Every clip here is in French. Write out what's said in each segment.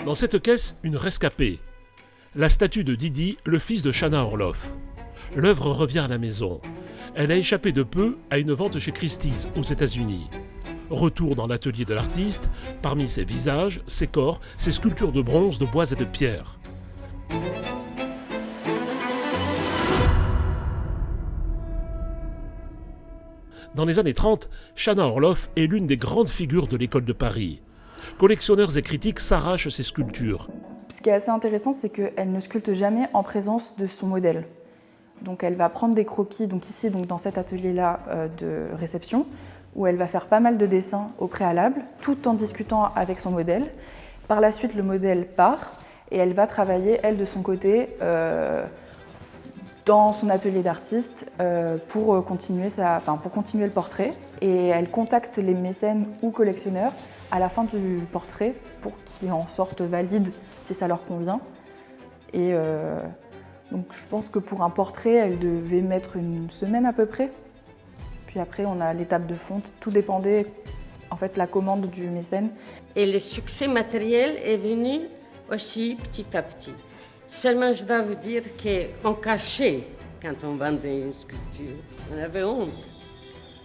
Dans cette caisse, une rescapée. La statue de Didi, le fils de Chana Orloff. L'œuvre revient à la maison. Elle a échappé de peu à une vente chez Christie's, aux États-Unis. Retour dans l'atelier de l'artiste, parmi ses visages, ses corps, ses sculptures de bronze, de bois et de pierre. Dans les années 30, Chana Orloff est l'une des grandes figures de l'école de Paris. Collectionneurs et critiques s'arrachent ses sculptures. Ce qui est assez intéressant, c'est qu'elle ne sculpte jamais en présence de son modèle. Donc elle va prendre des croquis, dans cet atelier-là de réception, où elle va faire pas mal de dessins au préalable, tout en discutant avec son modèle. Par la suite, le modèle part et elle va travailler, elle, de son côté, dans son atelier d'artiste pour continuer le portrait. Et elle contacte les mécènes ou collectionneurs à la fin du portrait pour qu'ils en sortent valides si ça leur convient. Et donc je pense que pour un portrait, elle devait mettre une semaine à peu près. Puis après, on a l'étape de fonte. Tout dépendait, en fait, de la commande du mécène. Et le succès matériel est venu aussi petit à petit. Seulement, je dois vous dire qu'on cachait quand on vendait une sculpture. On avait honte.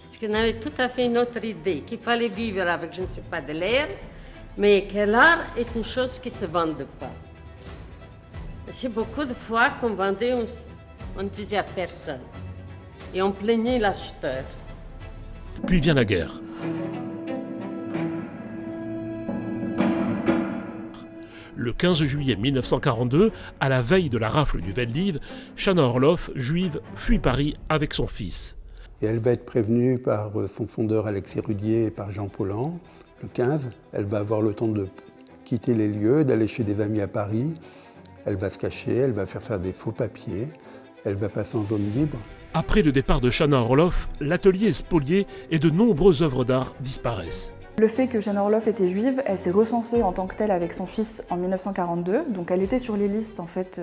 Parce qu'on avait tout à fait une autre idée, qu'il fallait vivre avec, je ne sais pas, de l'air, mais que l'art est une chose qui ne se vend pas. C'est beaucoup de fois qu'on vendait, on ne disait à personne. Et on plaignait l'acheteur. Puis vient la guerre. Le 15 juillet 1942, à la veille de la rafle du Veldiv, Chana Orloff, juive, fuit Paris avec son fils. Et elle va être prévenue par son fondeur Alexis Rudier et par Jean Paulhan. Le 15, elle va avoir le temps de quitter les lieux, d'aller chez des amis à Paris. Elle va se cacher, elle va faire des faux papiers, elle va passer en zone libre. Après le départ de Chana Orloff, l'atelier est spolié et de nombreuses œuvres d'art disparaissent. Le fait que Chana Orloff était juive, elle s'est recensée en tant que telle avec son fils en 1942. Donc elle était sur les listes en fait,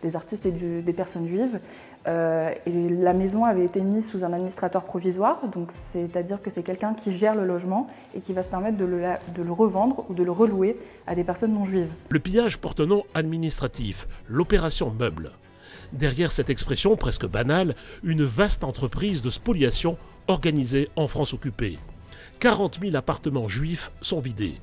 des artistes et des personnes juives. Et la maison avait été mise sous un administrateur provisoire, donc c'est-à-dire que c'est quelqu'un qui gère le logement et qui va se permettre de le revendre ou de le relouer à des personnes non juives. Le pillage porte un nom administratif, l'opération Meuble. Derrière cette expression presque banale, une vaste entreprise de spoliation organisée en France occupée. 40 000 appartements juifs sont vidés.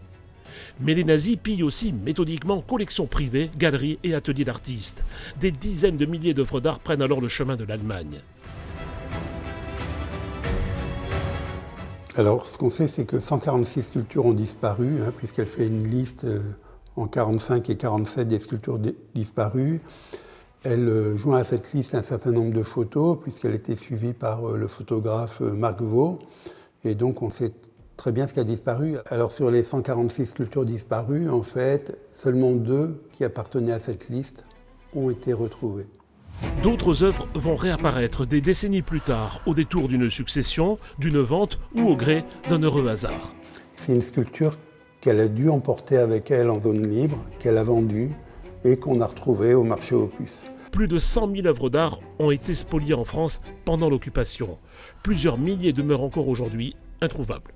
Mais les nazis pillent aussi méthodiquement collections privées, galeries et ateliers d'artistes. Des dizaines de milliers d'œuvres d'art prennent alors le chemin de l'Allemagne. Alors, ce qu'on sait, c'est que 146 sculptures ont disparu, puisqu'elle fait une liste en 45 et 47 des sculptures disparues. Elle joint à cette liste un certain nombre de photos, puisqu'elle était suivie par le photographe Marc Vaux. Et donc, on sait très bien ce qui a disparu. Alors, sur les 146 sculptures disparues, en fait, seulement 2 qui appartenaient à cette liste ont été retrouvées. D'autres œuvres vont réapparaître des décennies plus tard, au détour d'une succession, d'une vente ou au gré d'un heureux hasard. C'est une sculpture qu'elle a dû emporter avec elle en zone libre, qu'elle a vendue et qu'on a retrouvée au marché aux puces. Plus de 100 000 œuvres d'art ont été spoliées en France pendant l'occupation. Plusieurs milliers demeurent encore aujourd'hui introuvables.